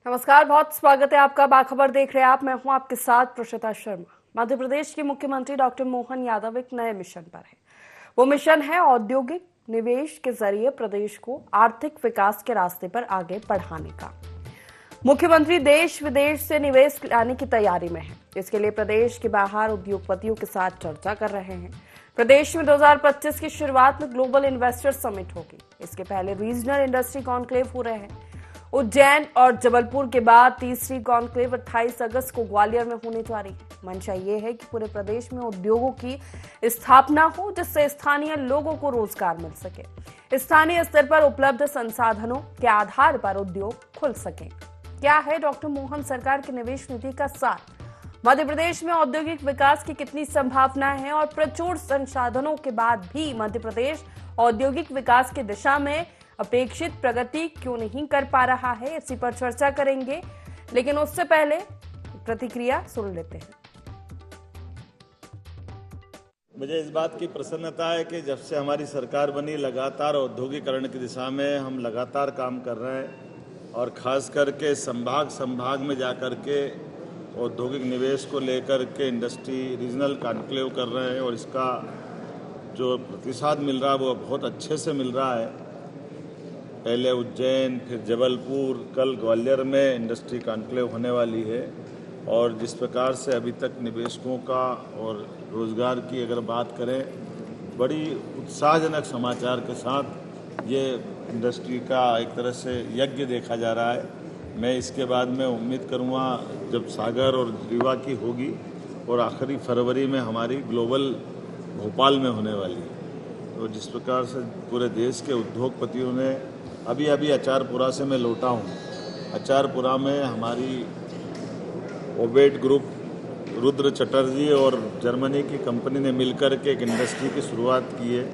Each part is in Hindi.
नमस्कार, बहुत स्वागत है आपका। बाखबर देख रहे हैं आप। मैं हूं आपके साथ प्रशिता शर्मा। मध्य प्रदेश के मुख्यमंत्री डॉक्टर मोहन यादव एक नए मिशन पर है। वो मिशन है औद्योगिक निवेश के जरिए प्रदेश को आर्थिक विकास के रास्ते पर आगे बढ़ाने का। मुख्यमंत्री देश विदेश से निवेश लाने की तैयारी में है। इसके लिए प्रदेश के बाहर उद्योगपतियों के साथ चर्चा कर रहे हैं। प्रदेश में 2025 की शुरुआत में ग्लोबल इन्वेस्टर समिट होगी। इसके पहले रीजनल इंडस्ट्री कॉन्क्लेव हो रहे हैं। उज्जैन और जबलपुर के बाद तीसरी कॉन्क्लेव 28 अगस्त को ग्वालियर में होने जा रही है। मंशा ये है कि पूरे प्रदेश में उद्योगों की स्थापना हो, जिससे स्थानीय लोगों को रोजगार मिल सके। स्थानीय स्तर पर उपलब्ध संसाधनों के आधार पर उद्योग खुल सके। क्या है डॉक्टर मोहन सरकार की निवेश नीति का सार? मध्य प्रदेश में औद्योगिक विकास की कितनी संभावनाएं हैं और प्रचुर संसाधनों के बाद भी मध्य प्रदेश औद्योगिक विकास की दिशा में अपेक्षित प्रगति क्यों नहीं कर पा रहा है? इसी पर चर्चा करेंगे, लेकिन उससे पहले प्रतिक्रिया सुन लेते हैं। मुझे इस बात की प्रसन्नता है कि जब से हमारी सरकार बनी, लगातार औद्योगिकरण की दिशा में हम लगातार काम कर रहे हैं और खास करके संभाग में जाकर के औद्योगिक निवेश को लेकर के इंडस्ट्री रीजनल कॉन्क्लेव कर रहे हैं और इसका जो प्रतिसाद मिल रहा है वो बहुत अच्छे से मिल रहा है। पहले उज्जैन, फिर जबलपुर, कल ग्वालियर में इंडस्ट्री कॉन्क्लेव होने वाली है और जिस प्रकार से अभी तक निवेशकों का और रोज़गार की अगर बात करें, बड़ी उत्साहजनक समाचार के साथ ये इंडस्ट्री का एक तरह से यज्ञ देखा जा रहा है। मैं इसके बाद में उम्मीद करूँगा जब सागर और रीवा की होगी और आखिरी फरवरी में हमारी ग्लोबल भोपाल में होने वाली है। तो जिस प्रकार से पूरे देश के उद्योगपतियों ने अभी अचारपुरा से मैं लौटा हूँ। अचारपुरा में हमारी ओबेट ग्रुप, रुद्र चटर्जी और जर्मनी की कंपनी ने मिलकर के एक इंडस्ट्री की शुरुआत की है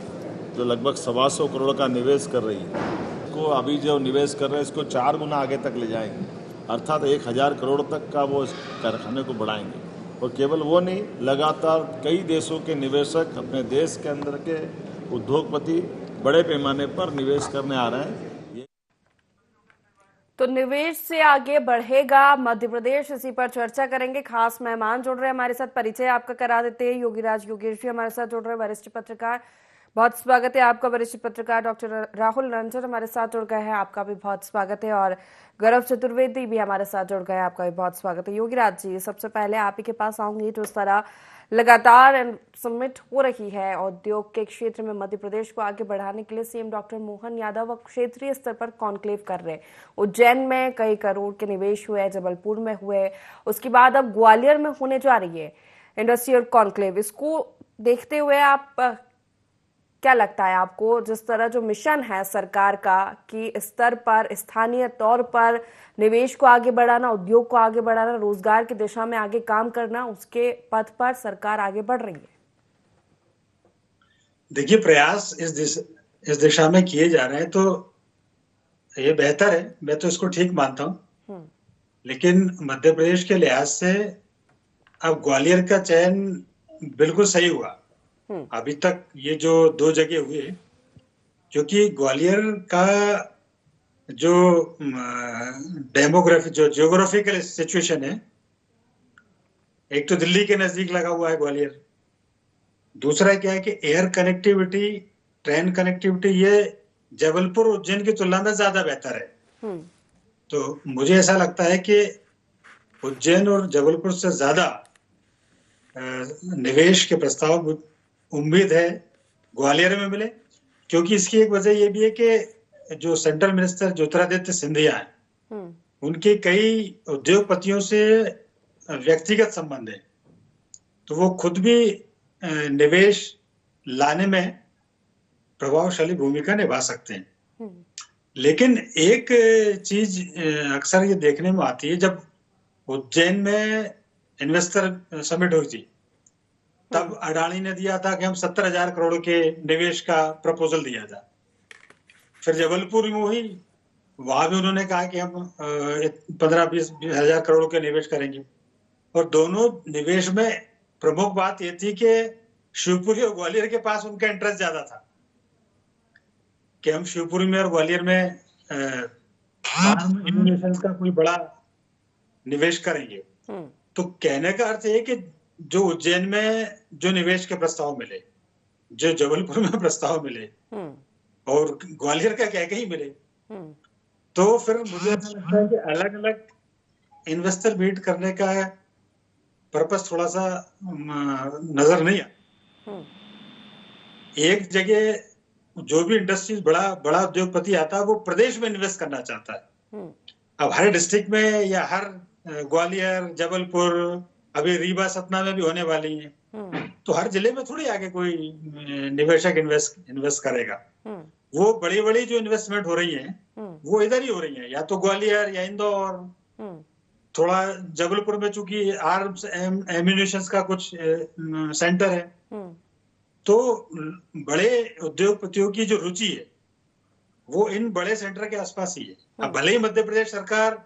जो लगभग 125 करोड़ का निवेश कर रही है। को अभी जो निवेश कर रहे हैं इसको 4 गुना आगे तक ले जाएंगे, अर्थात 1000 करोड़ तक का वो इस कारखाने को बढ़ाएंगे। और केवल वो नहीं, लगातार कई देशों के निवेशक अपने देश के अंदर के उद्योगपति बड़े पैमाने पर निवेश करने आ रहे हैं। तो निवेश से आगे बढ़ेगा मध्य प्रदेश, इसी पर चर्चा करेंगे। खास मेहमान जुड़ रहे हैं हमारे साथ। परिचय आपका करा देते हैं। योगीराज योगेश जी हमारे साथ जुड़ रहे हैं, वरिष्ठ पत्रकार। बहुत स्वागत है आपका। वरिष्ठ पत्रकार डॉक्टर राहुल रंजन हमारे साथ जुड़ गए हैं, आपका भी बहुत स्वागत है। और गौरव चतुर्वेदी भी हमारे साथ जुड़ गए हैं, आपका भी बहुत स्वागत है। योगीराज जी, सबसे पहले आप ही के पास आऊंगी। तो इस तरह लगातार समिट हो रही है उद्योग के क्षेत्र में, मध्य प्रदेश को आगे बढ़ाने के लिए सीएम डॉक्टर मोहन यादव अब क्षेत्रीय स्तर पर कॉन्क्लेव कर रहे हैं। उज्जैन में कई करोड़ के निवेश हुए, जबलपुर में हुए, उसके बाद अब ग्वालियर में होने जा रही है इंडस्ट्रियल कॉन्क्लेव। इसको देखते हुए आप क्या लगता है आपको, जिस तरह जो मिशन है सरकार का कि स्तर पर स्थानीय तौर पर निवेश को आगे बढ़ाना, उद्योग को आगे बढ़ाना, रोजगार की दिशा में आगे काम करना, उसके पथ पर सरकार आगे बढ़ रही है? देखिए, प्रयास इस दिशा में किए जा रहे हैं तो ये बेहतर है, मैं तो इसको ठीक मानता हूं। लेकिन मध्य प्रदेश के लिहाज से अब ग्वालियर का चयन बिल्कुल सही हुआ। अभी तक ये जो 2 जगह हुए, क्योंकि ग्वालियर का जो डेमोग्राफी, जो जियोग्राफिकल सिचुएशन है, एक तो दिल्ली के नजदीक लगा हुआ है ग्वालियर। दूसरा क्या है कि एयर कनेक्टिविटी, ट्रेन कनेक्टिविटी, ये जबलपुर उज्जैन की तुलना में ज्यादा बेहतर है। तो मुझे ऐसा लगता है कि उज्जैन और जबलपुर से ज्यादा निवेश के प्रस्ताव उम्मीद है ग्वालियर में मिले, क्योंकि इसकी एक वजह यह भी है कि जो सेंट्रल मिनिस्टर ज्योतिरादित्य सिंधिया है, उनके कई उद्योगपतियों से व्यक्तिगत संबंध है, तो वो खुद भी निवेश लाने में प्रभावशाली भूमिका निभा सकते हैं। लेकिन एक चीज अक्सर ये देखने में आती है, जब उज्जैन में इन्वेस्टर समिट हुई थी तब अडानी ने दिया था कि हम 70,000 करोड़ के निवेश का प्रपोजल दिया था। फिर जबलपुर में हुई, वहां भी उन्होंने कहा कि हम 15-20 हजार करोड़ के निवेश करेंगे। और दोनों निवेश में प्रमुख बात यह थी कि शिवपुरी और ग्वालियर के पास उनका इंटरेस्ट ज्यादा था कि हम शिवपुरी में और ग्वालियर में फार्म इनोवेशन का कोई बड़ा निवेश करेंगे। तो कहने का अर्थ है कि जो उज्जैन में जो निवेश के प्रस्ताव मिले, जो जबलपुर में प्रस्ताव मिले और ग्वालियर का क्या कहीं मिले, तो फिर मुझे ऐसा लगता है कि अलग अलग इन्वेस्टर मीट करने का पर्पस थोड़ा सा नजर नहीं आया। एक जगह जो भी इंडस्ट्रीज बड़ा उद्योगपति आता है वो प्रदेश में इन्वेस्ट करना चाहता है। अब हर डिस्ट्रिक्ट में या हर ग्वालियर, जबलपुर, अभी रीवा, सतना में भी होने वाली हैं, तो हर जिले में थोड़ी आगे कोई निवेशक इन्वेस्ट करेगा। वो बड़ी बड़ी जो इन्वेस्टमेंट हो रही है वो इधर ही हो रही है, या तो ग्वालियर या इंदौर, थोड़ा जबलपुर में चूंकि आर्म्स एम्यूनिशंस का कुछ सेंटर है, तो बड़े उद्योगपतियों की जो रुचि है वो इन बड़े सेंटर के आसपास ही है। अब भले ही मध्य प्रदेश सरकार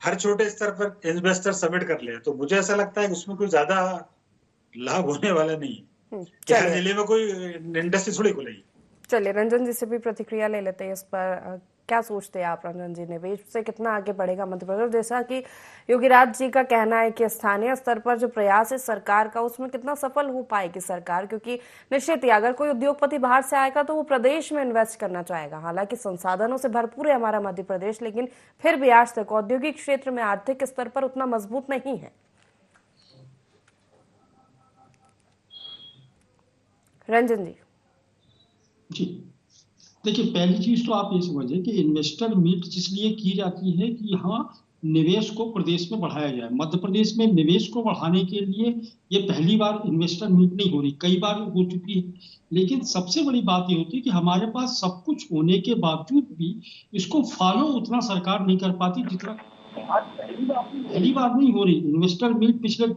हर छोटे स्तर पर इन्वेस्टर सबमिट कर ले, तो मुझे ऐसा लगता है कि उसमें कोई ज्यादा लाभ होने वाला नहीं है। हर जिले में कोई इंडस्ट्री थोड़ी खुलेगी। चलिए, रंजन जी से भी प्रतिक्रिया ले लेते हैं इस पर। क्या सोचते हैं आप रंजन जी, निवेश से कितना आगे बढ़ेगा मध्य प्रदेश? जैसा कि योगीराज जी का कहना है कि स्थानीय स्तर पर जो प्रयास है सरकार का, उसमें कितना सफल हो पाएगी सरकार, क्योंकि निश्चित ही अगर कोई उद्योगपति बाहर से आएगा तो वो प्रदेश में इन्वेस्ट करना चाहेगा। हालांकि संसाधनों से भरपूर है हमारा मध्य प्रदेश, लेकिन फिर भी आज तक औद्योगिक क्षेत्र में आर्थिक स्तर पर उतना मजबूत नहीं है। रंजन जी। देखिए, पहली चीज तो आप ये समझिए कि इन्वेस्टर मीट जिसलिए की जाती है कि यहाँ निवेश को प्रदेश में बढ़ाया जाए। मध्य प्रदेश में निवेश को बढ़ाने के लिए ये पहली बार इन्वेस्टर मीट नहीं हो रही, कई बार हो चुकी है। लेकिन सबसे बड़ी बात ये होती है कि हमारे पास सब कुछ होने के बावजूद भी इसको फॉलो उतना सरकार नहीं कर पाती जितना आज पहली बार नहीं हो रही। इन्वेस्टर मीट पिछले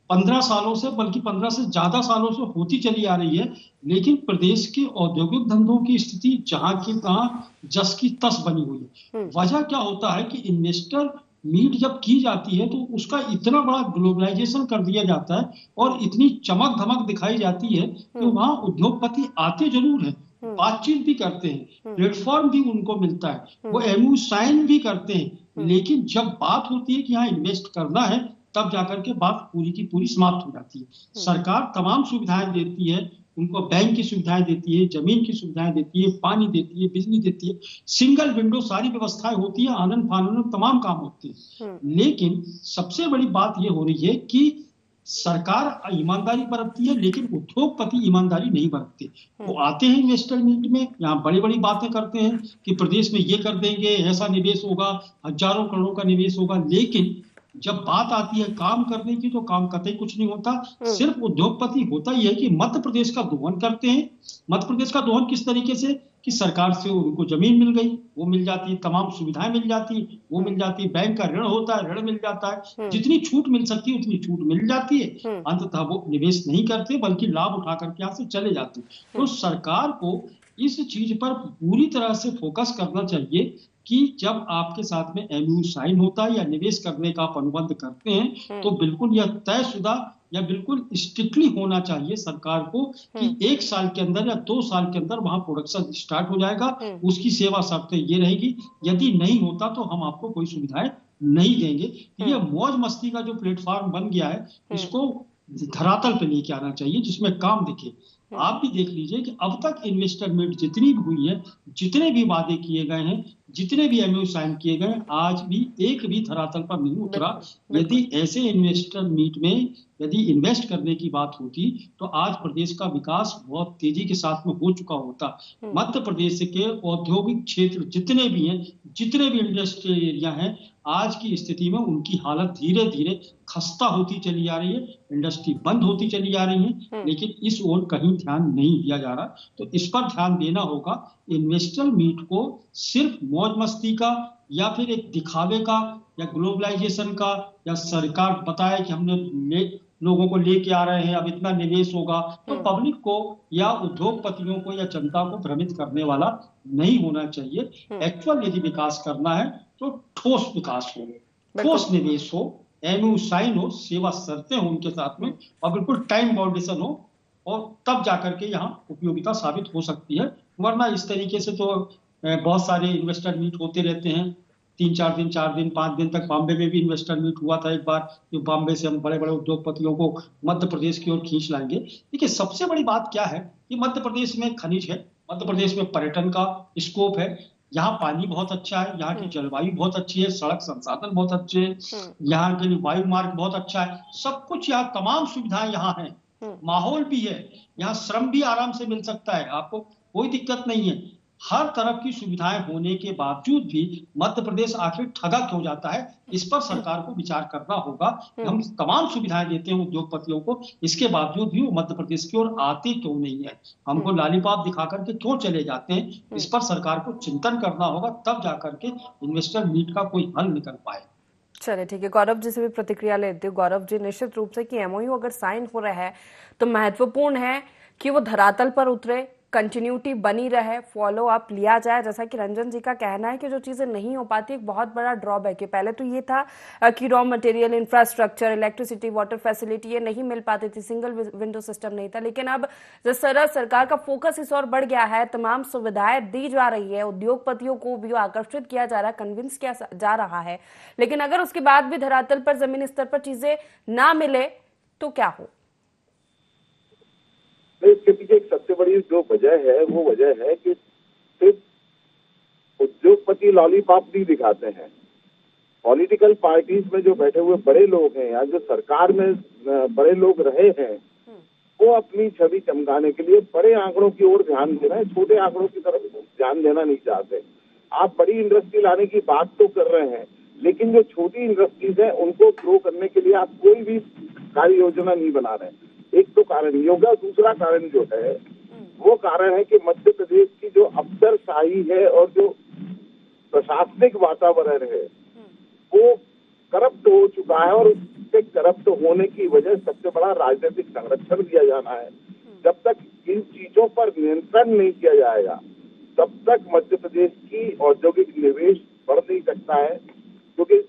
15 सालों से, बल्कि 15 से ज्यादा सालों से होती चली आ रही है, लेकिन प्रदेश के औद्योगिक धंधों की स्थिति जहां की तहां जस की तस बनी हुई है। वजह क्या होता है कि इन्वेस्टर मीट जब की जाती है तो उसका इतना बड़ा ग्लोबलाइजेशन कर दिया जाता है और इतनी चमक धमक दिखाई जाती है कि वहां उद्योगपति आते जरूर है, बातचीत भी करते हैं, प्लेटफॉर्म भी उनको मिलता है, वो एमओयू साइन भी करते हैं, लेकिन जब बात होती है कि यहाँ इन्वेस्ट करना है तब जाकर के बात पूरी की पूरी समाप्त हो जाती है। सरकार तमाम सुविधाएं देती है, उनको बैंक की सुविधाएं देती है, जमीन की सुविधाएं देती है, पानी देती है, बिजली देती है, सिंगल विंडो सारी व्यवस्थाएं होती है, आनंद फानंद तमाम काम होते हैं। लेकिन सबसे बड़ी बात यह हो रही है कि सरकार ईमानदारी बरतती है लेकिन उद्योगपति ईमानदारी नहीं बरतते। वो आते हैं इन्वेस्टर मीट में, यहाँ बड़ी बड़ी बातें करते हैं कि प्रदेश में ये कर देंगे, ऐसा निवेश होगा, हजारों करोड़ों का निवेश होगा, लेकिन जब बात आती है काम करने की तो काम कतई कुछ नहीं होता। सिर्फ उद्योगपति होता ही है कि मध्य प्रदेश का दोहन करते हैं। मध्य प्रदेश का दोहन किस तरीके से कि सरकार से उनको जमीन मिल गई, वो मिल जाती है, तमाम सुविधाएं मिल जाती, वो मिल जाती है, बैंक का ऋण होता है, ऋण मिल जाता है, जितनी छूट मिल सकती है उतनी छूट मिल जाती है। अंततः वो निवेश नहीं करते बल्कि लाभ उठा करके यहाँ से चले जाते। तो सरकार को इस चीज पर पूरी तरह से फोकस करना चाहिए कि जब आपके साथ में एमओयू साइन होता है या निवेश करने का आप अनुबंध करते हैं तो बिल्कुल यह तयशुदा या बिल्कुल स्ट्रिक्टली होना चाहिए सरकार को कि 1 साल के अंदर या 2 साल के अंदर वहां प्रोडक्शन स्टार्ट हो जाएगा, उसकी सेवा शर्तें ये रहेगी, यदि नहीं होता तो हम आपको कोई सुविधाएं नहीं देंगे। ये मौज मस्ती का जो प्लेटफॉर्म बन गया है इसको धरातल पे लेके आना चाहिए जिसमें काम दिखे। आप भी देख लीजिए कि अब तक इन्वेस्टर मीट जितनी भी हुई है, जितने भी वादे किए गए हैं, जितने भी एमओयू साइन किए गए, आज भी एक भी धरातल पर नहीं उतरा। यदि ऐसे इन्वेस्टर मीट में यदि इन्वेस्ट करने की बात होती तो आज प्रदेश का विकास बहुत तेजी के साथ में हो चुका होता। मध्य प्रदेश के औद्योगिक क्षेत्र जितने भी हैं, जितने भी इंडस्ट्रियल एरिया हैं, आज की स्थिति में उनकी हालत धीरे धीरे खस्ता होती चली आ रही है, इंडस्ट्री बंद होती चली जा रही है, लेकिन इस ओर कहीं ध्यान नहीं दिया जा रहा। तो इस पर ध्यान देना होगा। इन्वेस्टर मीट को सिर्फ मौज मस्ती का या फिर एक दिखावे का या ग्लोबलाइजेशन का या सरकार बताए कि हमने लोगों को लेके आ रहे हैं, अब इतना निवेश होगा, तो पब्लिक को या उद्योगपतियों को या जनता को भ्रमित करने वाला नहीं होना चाहिए। एक्चुअल यदि विकास करना है तो ठोस विकास हो, ठोस निवेश हो, एमओयू साइन हो, सेवा शर्तें हो उनके साथ में, और बिल्कुल टाइम बाउंडेशन हो, और तब जाकर के यहाँ उपयोगिता साबित हो सकती है। वरना इस तरीके से तो बहुत सारे इन्वेस्टर मीट होते रहते हैं, चार दिन 5 दिन तक बॉम्बे में भी इन्वेस्टर मीट हुआ था एक बार, कि बॉम्बे से हम बड़े बड़े उद्योगपतियों को मध्य प्रदेश की ओर खींच लाएंगे। देखिए सबसे बड़ी बात क्या है कि मध्य प्रदेश में खनिज है, मध्य प्रदेश में पर्यटन का स्कोप है, यहाँ पानी बहुत अच्छा है, यहाँ की जलवायु बहुत अच्छी है, सड़क संसाधन बहुत अच्छे हैं, यहाँ के लिए वायु मार्ग बहुत अच्छा है, सब कुछ यहाँ तमाम सुविधाएं यहाँ है, माहौल भी है, यहाँ श्रम भी आराम से मिल सकता है, आपको कोई दिक्कत नहीं है। हर तरफ की सुविधाएं होने के बावजूद भी मध्य प्रदेश आखिर ठगा क्यों जाता है, इस पर सरकार को विचार करना होगा। हम तमाम सुविधाएं देते हैं उद्योगपतियों को, इसके बावजूद भी वो मध्य प्रदेश की ओर आते क्यों नहीं है, हमको लॉलीपॉप दिखा करके क्यों चले जाते हैं, इस पर सरकार को चिंतन करना होगा, तब जाकर के इन्वेस्टर मीट का कोई हल निकल पाए। चलिए ठीक है, गौरव जी से भी प्रतिक्रिया लेते हो। गौरव जी, निश्चित रूप से कि एमओयू अगर साइन हो रहा है तो महत्वपूर्ण है कि वो धरातल पर उतरे, कंटिन्यूटी बनी रहे, फॉलो अप लिया जाए। जैसा कि रंजन जी का कहना है कि जो चीजें नहीं हो पाती, एक बहुत बड़ा ड्रॉबैक है। पहले तो ये था कि raw material, infrastructure, electricity, water facility ये नहीं मिल पाती थी, सिंगल विंडो सिस्टम नहीं था। लेकिन अब जिस तरह सरकार का फोकस इस ओर बढ़ गया है, तमाम सुविधाएं दी जा रही है, उद्योगपतियों को भी आकर्षित किया जा रहा है, कन्विंस किया जा रहा है, लेकिन अगर उसके बाद भी धरातल पर, जमीनी स्तर पर चीजें ना मिले तो क्या हो? इसके पीछे एक सबसे बड़ी जो वजह है वो वजह है कि सिर्फ उद्योगपति लॉलीपॉप नहीं दिखाते हैं। पॉलिटिकल पार्टीज में जो बैठे हुए बड़े लोग हैं या जो सरकार में बड़े लोग रहे हैं, वो अपनी छवि चमकाने के लिए बड़े आंकड़ों की ओर ध्यान दे रहे हैं, छोटे आंकड़ों की तरफ ध्यान देना नहीं चाहते। आप बड़ी इंडस्ट्री लाने की बात तो कर रहे हैं, लेकिन जो छोटी इंडस्ट्रीज है उनको ग्रो करने के लिए आप कोई भी कार्य योजना नहीं बना रहे। एक तो कारण ये होगा, दूसरा कारण जो है वो कारण है कि मध्य प्रदेश की जो अफसरशाही है और जो प्रशासनिक वातावरण है वो करप्ट हो चुका है, और उसके करप्ट होने की वजह सबसे बड़ा राजनीतिक संरक्षण दिया जाना है। जब तक इन चीजों पर नियंत्रण नहीं किया जाएगा तब तक मध्य प्रदेश की औद्योगिक निवेश बढ़ नहीं सकता है, क्योंकि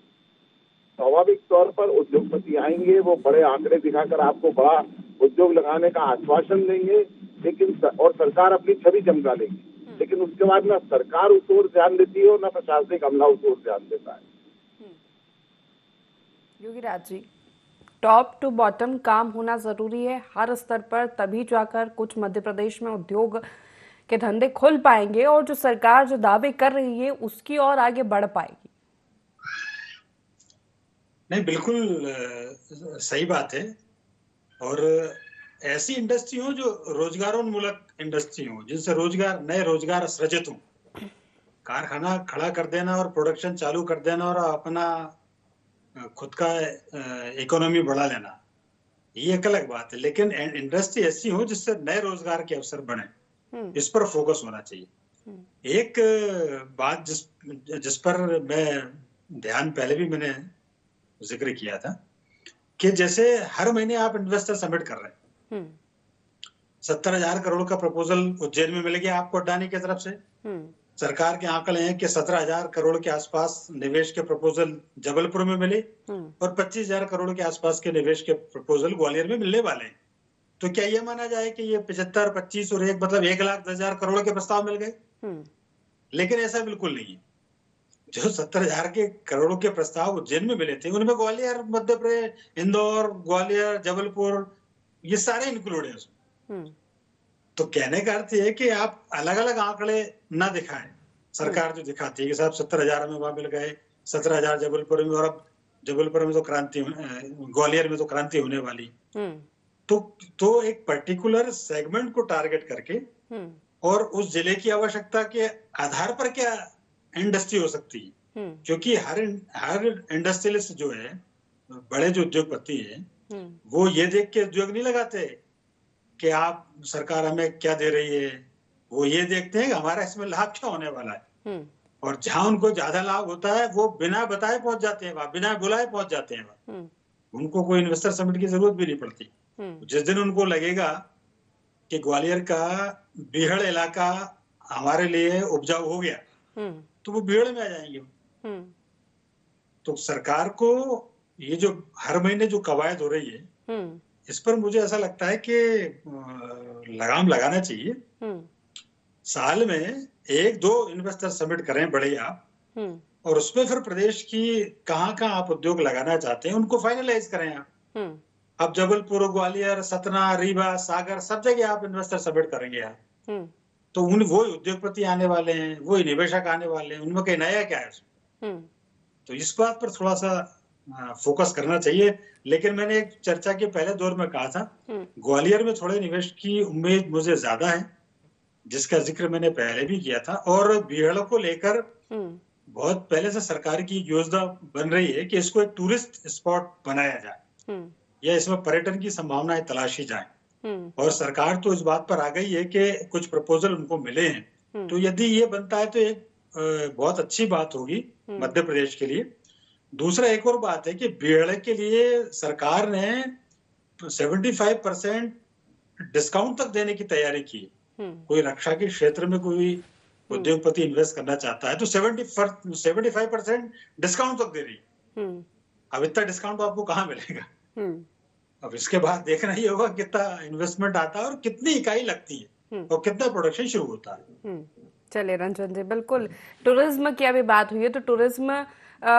स्वाभाविक तौर पर उद्योगपति आएंगे, वो बड़े आंकड़े दिखाकर आपको बड़ा उद्योग लगाने का आश्वासन देंगे, लेकिन और सरकार अपनी छवि चमका लेगी, लेकिन उसके बाद ना सरकार उस ओर ध्यान देती है और ना प्रशासनिक अमला उस ओर ध्यान देता है। योगीराज जी, टॉप टू बॉटम काम होना जरूरी है हर स्तर पर, तभी जाकर कुछ मध्य प्रदेश में उद्योग के धंधे खुल पाएंगे और जो सरकार जो दावे कर रही है उसकी ओर आगे बढ़ पाएगी। नहीं, बिल्कुल सही बात है। और ऐसी इंडस्ट्री हो जो रोजगारोन्मुलक इंडस्ट्री हो, जिनसे नए रोजगार सृजित हो। कारखाना खड़ा कर देना और प्रोडक्शन चालू कर देना और अपना खुद का इकोनॉमी बढ़ा लेना, ये एक अलग बात है, लेकिन इंडस्ट्री ऐसी हो जिससे नए रोजगार के अवसर बने, इस पर फोकस होना चाहिए। एक बात जिस पर मैं ध्यान पहले भी मैंने जिक्र किया था कि जैसे हर महीने आप इन्वेस्टर सबमिट कर रहे हैं, 70,000 करोड़ का प्रपोजल उज्जैन में मिल गया आपको अडानी की तरफ से। सरकार के आंकड़े हैं कि 17,000 करोड़ के आसपास निवेश के प्रपोजल जबलपुर में मिले और 25,000 करोड़ के आसपास के निवेश के प्रपोजल ग्वालियर में मिलने वाले हैं। तो क्या यह माना जाए कि ये 75, 25 और 1 मतलब 1,10,000 करोड़ के प्रस्ताव मिल गए? लेकिन ऐसा बिल्कुल नहीं है। जो 70,000 के करोड़ों के प्रस्ताव उज्जैन में मिले थे, उनमें ग्वालियर, मध्य प्रदेश, इंदौर, ग्वालियर, जबलपुर, ये सारे इंक्लूड है उसमें। तो कहने का अर्थ है कि आप अलग अलग आंकड़े ना दिखाएं। सरकार जो दिखाती है कि साहब 70,000 में वहां मिल गए, 17,000 जबलपुर में, और अब जबलपुर में तो ग्वालियर में तो क्रांति होने वाली। तो एक पर्टिकुलर सेगमेंट को टारगेट करके और उस जिले की आवश्यकता के आधार पर क्या इंडस्ट्री हो सकती है, क्योंकि हर इंडस्ट्रियलिस्ट जो है, बड़े जो उद्योगपति है, वो ये देख के उद्योग नहीं लगाते कि आप सरकार हमें क्या दे रही है, वो ये देखते हैं कि हमारा इसमें लाभ क्या होने वाला है। और जहां उनको ज्यादा लाभ होता है वो बिना बताए पहुंच जाते हैं, बिना बुलाए पहुंच जाते हैं। उनको कोई इन्वेस्टर समिट की जरूरत भी नहीं पड़ती। जिस दिन उनको लगेगा कि ग्वालियर का बीहड़ इलाका हमारे लिए उपजाऊ हो गया, तो वो बीहड़ में आ जाएंगे। तो सरकार को ये जो हर महीने जो कवायद हो रही है, इस पर मुझे ऐसा लगता है कि लगाम लगाना चाहिए। साल में 1-2 इन्वेस्टर समिट करें बड़े आप, और उसमें फिर प्रदेश की कहाँ कहाँ आप उद्योग लगाना चाहते हैं उनको फाइनलाइज करें आप। अब जबलपुर, ग्वालियर, सतना, रीवा, सागर सब जगह आप इन्वेस्टर सबमिट करेंगे आप, तो वो उद्योगपति आने वाले हैं, वो निवेशक आने वाले हैं, उनमें कहीं नया क्या है? तो इस बात पर थोड़ा सा फोकस करना चाहिए। लेकिन मैंने एक चर्चा के पहले दौर में कहा था, ग्वालियर में थोड़े निवेश की उम्मीद मुझे ज्यादा है, जिसका जिक्र मैंने पहले भी किया था। और बीहड़ को लेकर बहुत पहले से सरकार की योजना बन रही है कि इसको एक टूरिस्ट स्पॉट बनाया जाए या इसमें पर्यटन की संभावनाएं तलाशी जाए। और सरकार तो इस बात पर आ गई है कि कुछ प्रपोजल उनको मिले हैं, तो यदि ये बनता है तो एक बहुत अच्छी बात होगी मध्य प्रदेश के लिए। दूसरा एक और बात है कि बीहड़ के लिए सरकार ने 75% डिस्काउंट तक देने की तैयारी की है। कोई रक्षा के क्षेत्र में कोई उद्योगपति इन्वेस्ट करना चाहता है तो 75% डिस्काउंट तक दे रही है। अब इतना डिस्काउंट तो आपको कहाँ मिलेगा? अब इसके बाद देखना ही होगा कितना इन्वेस्टमेंट आता है और कितनी इकाई लगती है और कितना प्रोडक्शन शुरू होता है। चलिए रंजन जी, बिल्कुल टूरिज्म की अभी बात हुई है तो टूरिज्म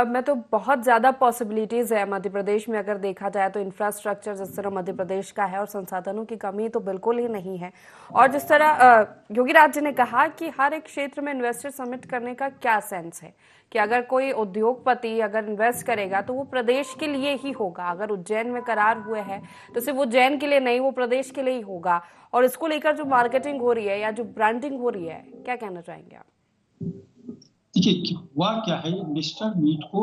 में तो बहुत ज्यादा पॉसिबिलिटीज है मध्य प्रदेश में। अगर देखा जाए तो इंफ्रास्ट्रक्चर जिस तरह मध्य प्रदेश का है और संसाधनों की कमी तो बिल्कुल ही नहीं है। और जिस तरह योगीराज जी ने कहा कि हर एक क्षेत्र में इन्वेस्टर समिट करने का क्या सेंस है कि अगर कोई उद्योगपति अगर इन्वेस्ट करेगा तो वो प्रदेश के लिए ही होगा। अगर उज्जैन में करार हुए हैं तो सिर्फ उज्जैन के लिए नहीं, वो प्रदेश के लिए ही होगा। और इसको लेकर जो मार्केटिंग हो रही है या जो ब्रांडिंग हो रही है, क्या कहना चाहेंगे आप? देखिए हुआ क्या है, इन्वेस्टर मीट को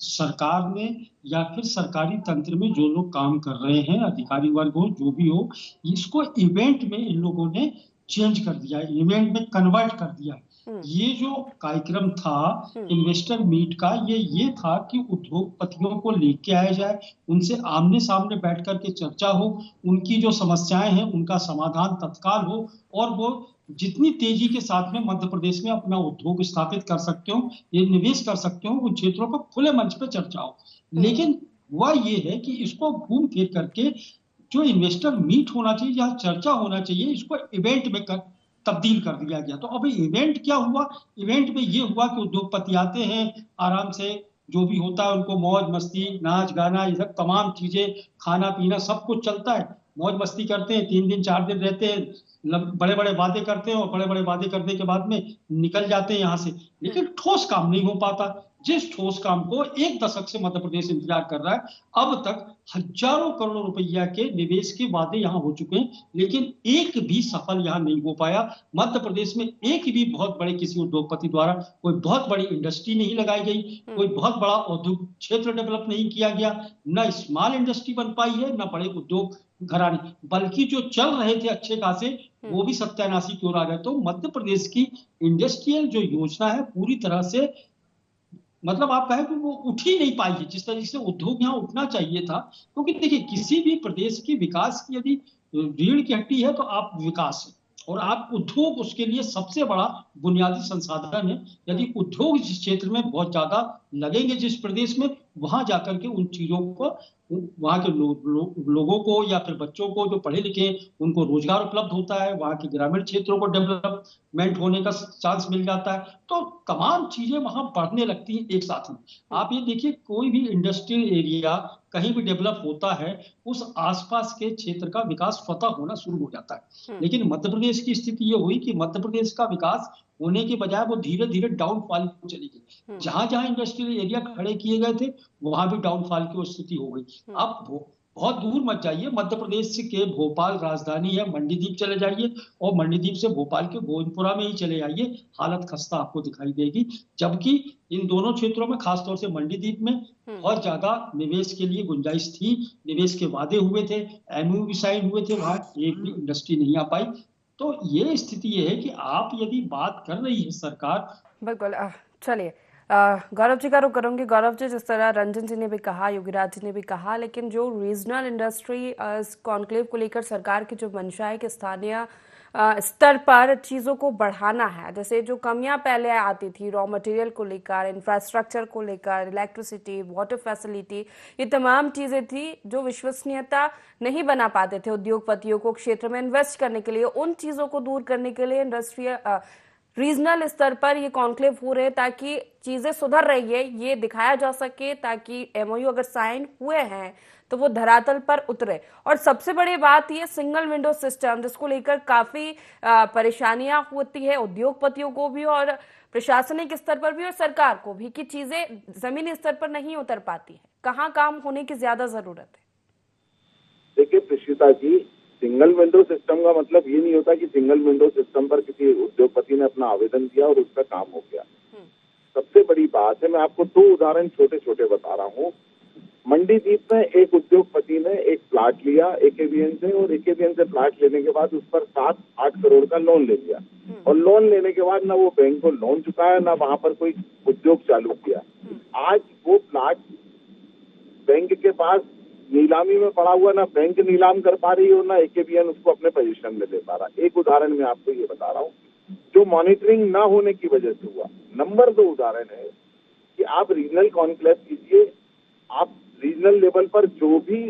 सरकार ने या फिर सरकारी तंत्र में जो लोग काम कर रहे हैं, अधिकारी वर्ग हो जो भी हो, इसको इवेंट में इन लोगों ने चेंज कर दिया है, इवेंट में कन्वर्ट कर दिया है। ये जो कार्यक्रम था इन्वेस्टर मीट का, ये था कि उद्योगपतियों को लेके आया जाए, उनसे आमने सामने बैठ करके चर्चा हो, उनकी जो समस्याएं हैं उनका समाधान तत्काल हो और वो जितनी तेजी के साथ में मध्य प्रदेश में अपना उद्योग स्थापित कर सकते हो, ये निवेश कर सकते हो, उन क्षेत्रों पर खुले मंच पे चर्चा हो। लेकिन वह ये है कि इसको घूम फिर करके जो इन्वेस्टर मीट होना चाहिए, जहाँ चर्चा होना चाहिए, इसको इवेंट में तब्दील कर दिया गया। तो अभी इवेंट क्या हुआ? इवेंट में ये हुआ कि उद्योगपति आते हैं, आराम से जो भी होता है उनको मौज मस्ती, नाच गाना, ये सब तमाम चीजें, खाना पीना सब कुछ चलता है, मौज मस्ती करते हैं, 3 दिन 4 दिन रहते हैं, बड़े बड़े वादे करते हैं और बड़े बड़े वादे करने के बाद में निकल जाते हैं यहाँ से। लेकिन ठोस काम नहीं हो पाता। जिस ठोस काम को 1 दशक से मध्य प्रदेश इंतजार कर रहा है, अब तक हजारों करोड़ रुपया के निवेश के वादे यहाँ हो चुके हैं, लेकिन एक भी सफल यहाँ नहीं हो पाया। मध्य प्रदेश में एक भी बहुत बड़े किसी उद्योगपति द्वारा कोई बहुत बड़ी इंडस्ट्री नहीं लगाई गई, कोई बहुत बड़ा औद्योगिक क्षेत्र डेवलप नहीं किया गया, न स्मॉल इंडस्ट्री बन पाई है, न बड़े उद्योग घराने, बल्कि जो चल रहे थे अच्छे खासे वो भी सत्यानाशी की ओर आ गए। तो मध्य प्रदेश की इंडस्ट्रियल जो योजना है पूरी तरह से, मतलब आप कहें कि वो उठ ही नहीं पाई है जिस तरह से उद्योग यहाँ उठना चाहिए था। क्योंकि देखिए किसी भी प्रदेश की विकास की यदि रीढ़ की हड्डी है तो आप विकास है, और आप उद्योग उसके लिए सबसे बड़ा बुनियादी संसाधन है। यदि उद्योग जिस क्षेत्र में बहुत ज्यादा लगेंगे जिस प्रदेश में, वहां जाकर के उन चीजों को, वहां के लोगों को या फिर बच्चों को जो पढ़े लिखे उनको रोजगार उपलब्ध होता है, वहां के ग्रामीण क्षेत्रों को डेवलपमेंट होने का चांस मिल जाता है। तो तमाम चीजें वहां बढ़ने लगती हैं एक साथ में। आप ये देखिए कोई भी इंडस्ट्रियल एरिया कहीं भी डेवलप होता है, उस आसपास के क्षेत्र का विकास स्वतः होना शुरू हो जाता है। लेकिन मध्य प्रदेश की स्थिति ये हुई कि मध्य प्रदेश का विकास होने के बजाय वो धीरे धीरे डाउनफॉल को चली गई। जहां जहां इंडस्ट्रियल एरिया खड़े किए गए थे वहां भी डाउनफॉल की स्थिति हो गई। अब बहुत दूर मत जाइए, मध्य प्रदेश के भोपाल राजधानी है, मंडीदीप चले जाइए और मंडीदीप से भोपाल के गोविंदपुरा में ही चले जाइए, हालत खस्ता आपको दिखाई देगी। जबकि इन दोनों क्षेत्रों में, खासतौर से मंडीदीप में बहुत ज्यादा निवेश के लिए गुंजाइश थी, निवेश के वादे हुए थे, एमओयू भी साइन हुए थे, वहां एक भी इंडस्ट्री नहीं आ पाई। तो ये स्थिति ये है कि आप यदि बात कर रही है सरकार, बिल्कुल। चलिए गौरव जी का रुख करूंगी। गौरव जी, जिस तरह रंजन जी ने भी कहा, योगीराज जी ने भी कहा, लेकिन जो रीजनल इंडस्ट्री कॉन्क्लेव को लेकर सरकार की जो मंशा है कि स्थानीय स्तर पर चीज़ों को बढ़ाना है, जैसे जो कमियां पहले आती थी रॉ मटेरियल को लेकर, इंफ्रास्ट्रक्चर को लेकर, इलेक्ट्रिसिटी, वाटर फैसिलिटी, ये तमाम चीज़ें थी जो विश्वसनीयता नहीं बना पाते थे उद्योगपतियों को क्षेत्र में इन्वेस्ट करने के लिए। उन चीज़ों को दूर करने के लिए इंडस्ट्रियल रीजनल स्तर पर ये कॉन्क्लेव हो रहे ताकि चीजें सुधर रही है, ये दिखाया जा सके, ताकि एमओयू अगर साइन हुए हैं तो वो धरातल पर उतरे। और सबसे बड़ी बात ये सिंगल विंडो सिस्टम, जिसको लेकर काफी परेशानियां होती है उद्योगपतियों को भी और प्रशासनिक स्तर पर भी और सरकार को भी, कि चीजें जमीनी स्तर पर नहीं उतर पाती है। कहाँ काम होने की ज्यादा जरूरत है? देखिए प्रीशिता जी, सिंगल विंडो सिस्टम का मतलब ये नहीं होता कि सिंगल विंडो सिस्टम पर किसी उद्योगपति ने अपना आवेदन दिया और उसका काम हो गया। सबसे बड़ी बात है, मैं आपको 2 उदाहरण छोटे छोटे बता रहा हूँ। मंडीदीप में एक उद्योगपति ने एक प्लाट लिया एकेबीएन से, और एकेबीएन से प्लाट लेने के बाद उस पर 7-8 करोड़ का लोन ले लिया, और लोन लेने के बाद ना वो बैंक को लोन चुकाया, ना वहां पर कोई उद्योग चालू किया। आज वो प्लाट बैंक के पास नीलामी में पड़ा हुआ, ना बैंक नीलाम कर पा रही हो, ना एकेबीएन उसको अपने पोजीशन में ले पा रहा। एक उदाहरण मैं आपको ये बता रहा हूँ जो मॉनिटरिंग ना होने की वजह से हुआ। नंबर 2 उदाहरण है कि आप रीजनल कॉन्क्लेव कीजिए, आप रीजनल लेवल पर जो भी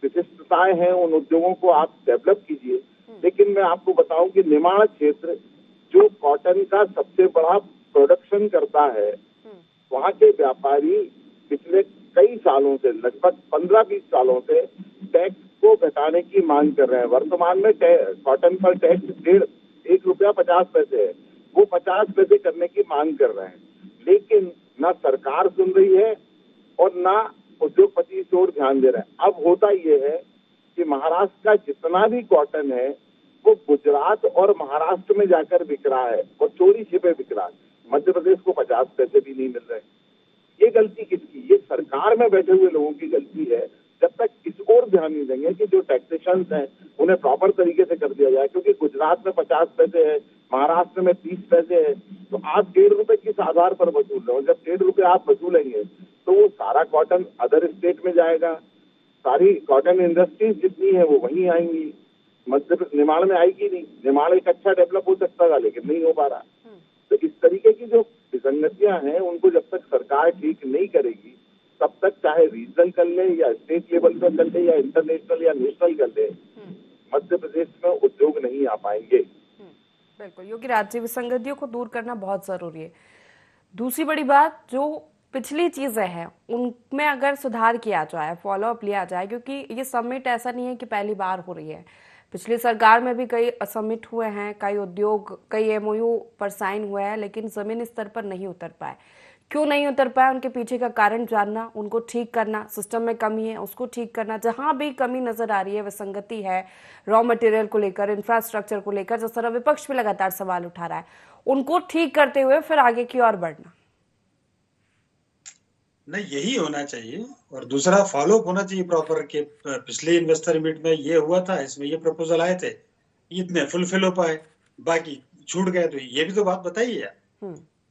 विशिष्टताएं हैं उन उद्योगों को आप डेवलप कीजिए, लेकिन मैं आपको बताऊं कि निमाड़ क्षेत्र जो कॉटन का सबसे बड़ा प्रोडक्शन करता है, वहाँ के व्यापारी पिछले कई सालों से, लगभग 15-20 सालों से टैक्स को घटाने की मांग कर रहे हैं। वर्तमान में कॉटन पर टैक्स ₹1.50 है, वो 50 पैसे करने की मांग कर रहे हैं, लेकिन ना सरकार सुन रही है और ना उद्योगपति इस ओर ध्यान दे रहे हैं। अब होता ये है कि महाराष्ट्र का जितना भी कॉटन है वो गुजरात और महाराष्ट्र में जाकर बिक रहा है और चोरी छिपे बिक रहा है। मध्य प्रदेश को 50 पैसे भी नहीं मिल रहे। ये गलती किसकी? ये सरकार में बैठे हुए लोगों की गलती है। जब तक इस ओर ध्यान नहीं देंगे कि जो टैक्सेशन है उन्हें प्रॉपर तरीके से कर दिया जाए, क्योंकि गुजरात में 50 पैसे है, महाराष्ट्र में 30 पैसे है, तो आप ₹1.5 किस आधार पर वसूल रहे हो? जब ₹1.5 आप वसूलेंगे तो वो सारा कॉटन अदर स्टेट में जाएगा, सारी कॉटन इंडस्ट्रीज जितनी है वो वहीं आएंगी, निमाड़ में आएगी नहीं। निमाड़ एक अच्छा डेवलप हो सकता था, लेकिन नहीं हो पा रहा। तो इस तरीके की जो विसंगतियां हैं उनको जब तक सरकार ठीक नहीं करेगी, तब तक चाहे रीजनल कर ले या स्टेट लेवल पर कर ले या इंटरनेशनल या नेशनल कर ले, मध्य प्रदेश में उद्योग नहीं आ पाएंगे। बिल्कुल, योगी राज्य विसंगतियों को दूर करना बहुत जरूरी है। दूसरी बड़ी बात, जो पिछली चीजें हैं उनमें अगर सुधार किया जाए, फॉलो अप लिया जाए, क्योंकि ये समिट ऐसा नहीं है कि पहली बार हो रही है। पिछली सरकार में भी कई समिट हुए हैं, कई उद्योग, कई एमओयू पर साइन हुए हैं, लेकिन जमीनी स्तर पर नहीं उतर पाए। क्यों नहीं उतर पाए, उनके पीछे का कारण जानना, उनको ठीक करना, सिस्टम में कमी है उसको ठीक करना, जहां भी कमी नजर आ रही है, विसंगति है रॉ मटेरियल को लेकर, इंफ्रास्ट्रक्चर को लेकर, जिस तरह विपक्ष भी लगातार सवाल उठा रहा है, उनको ठीक करते हुए फिर आगे की ओर बढ़ना। नहीं, यही होना चाहिए। और दूसरा फॉलोअप होना चाहिए प्रॉपर के पिछले इन्वेस्टर मीट में ये हुआ था, इसमें ये प्रपोजल आए थे, इतने फुलफिल हो पाए, बाकी छूट गए, तो ये भी तो बात बताइए।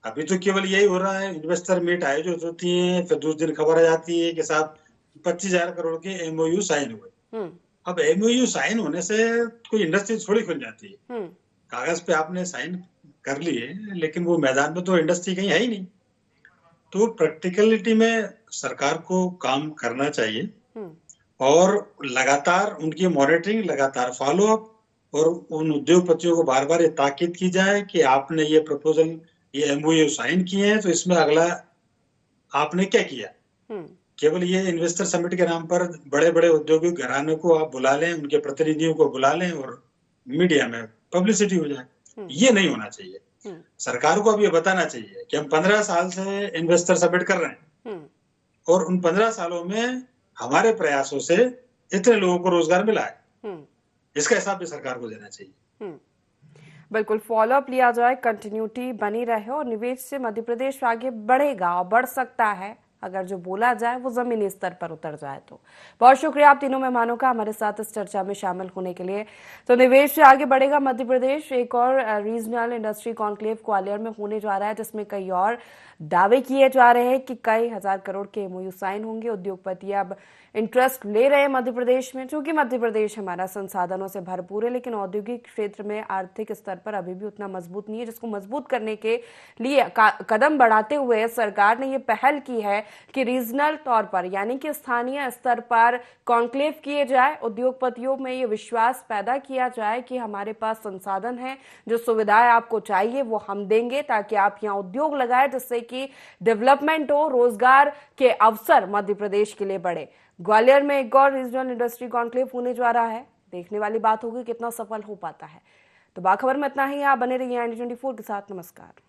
अभी तो केवल यही हो रहा है, इन्वेस्टर मीट आयोजित होती है, फिर दूसरे दिन खबर आ जाती है कि साहब 25,000 करोड़ के एमओयू साइन हुए। अब एमओयू साइन होने से कोई इंडस्ट्री थोड़ी खुल जाती है। कागज पे आपने साइन कर लिए, लेकिन वो मैदान में तो इंडस्ट्री कहीं है ही नहीं। तो प्रैक्टिकलिटी में सरकार को काम करना चाहिए और लगातार उनकी मॉनिटरिंग, लगातार फॉलोअप, और उन उद्योगपतियों को बार बार ये ताकीद की जाए कि आपने ये प्रपोजल, ये एमओयू साइन किए हैं, तो इसमें अगला आपने क्या किया। केवल ये इन्वेस्टर समिट के नाम पर बड़े बड़े औद्योगिक घरानों को आप बुला लें, उनके प्रतिनिधियों को बुला लें और मीडिया में पब्लिसिटी हो जाए, ये नहीं होना चाहिए। सरकार को अब ये बताना चाहिए कि हम 15 साल से इन्वेस्टर समिट कर रहे हैं और उन 15 सालों में हमारे प्रयासों से इतने लोगों को रोजगार मिला है। इसका हिसाब भी सरकार को देना चाहिए। बिल्कुल, फॉलोअप लिया जाए, कंटिन्यूटी बनी रहे और निवेश से मध्य प्रदेश आगे बढ़ेगा और बढ़ सकता है अगर जो बोला जाए वो जमीनी स्तर पर उतर जाए तो। बहुत शुक्रिया आप तीनों मेहमानों का हमारे साथ इस चर्चा में शामिल होने के लिए। तो निवेश से आगे बढ़ेगा मध्य प्रदेश, एक और रीजनल इंडस्ट्री कॉन्क्लेव ग्वालियर में होने जा रहा है, जिसमें कई और दावे किए जा रहे हैं कि कई हजार करोड़ के एमओयू साइन होंगे। उद्योगपति अब इंटरेस्ट ले रहे हैं मध्य प्रदेश में, क्योंकि मध्य प्रदेश हमारा संसाधनों से भरपूर है, लेकिन औद्योगिक क्षेत्र में आर्थिक स्तर पर अभी भी उतना मजबूत नहीं है, जिसको मजबूत करने के लिए कदम बढ़ाते हुए सरकार ने ये पहल की है कि रीजनल तौर पर यानी कि स्थानीय स्तर पर कॉन्क्लेव किए जाए, उद्योगपतियों में ये विश्वास पैदा किया जाए कि हमारे पास संसाधन है, जो सुविधाएं आपको चाहिए वो हम देंगे ताकि आप यहाँ उद्योग लगाए, जिससे कि डेवलपमेंट हो, रोजगार के अवसर मध्य प्रदेश के लिए बढ़े। ग्वालियर में एक और रीजनल इंडस्ट्री कॉन्क्लेव होने जा रहा है। देखने वाली बात होगी कितना सफल हो पाता है। तो बाखबर में इतना ही। आप बने रहिए ND24 के साथ। नमस्कार।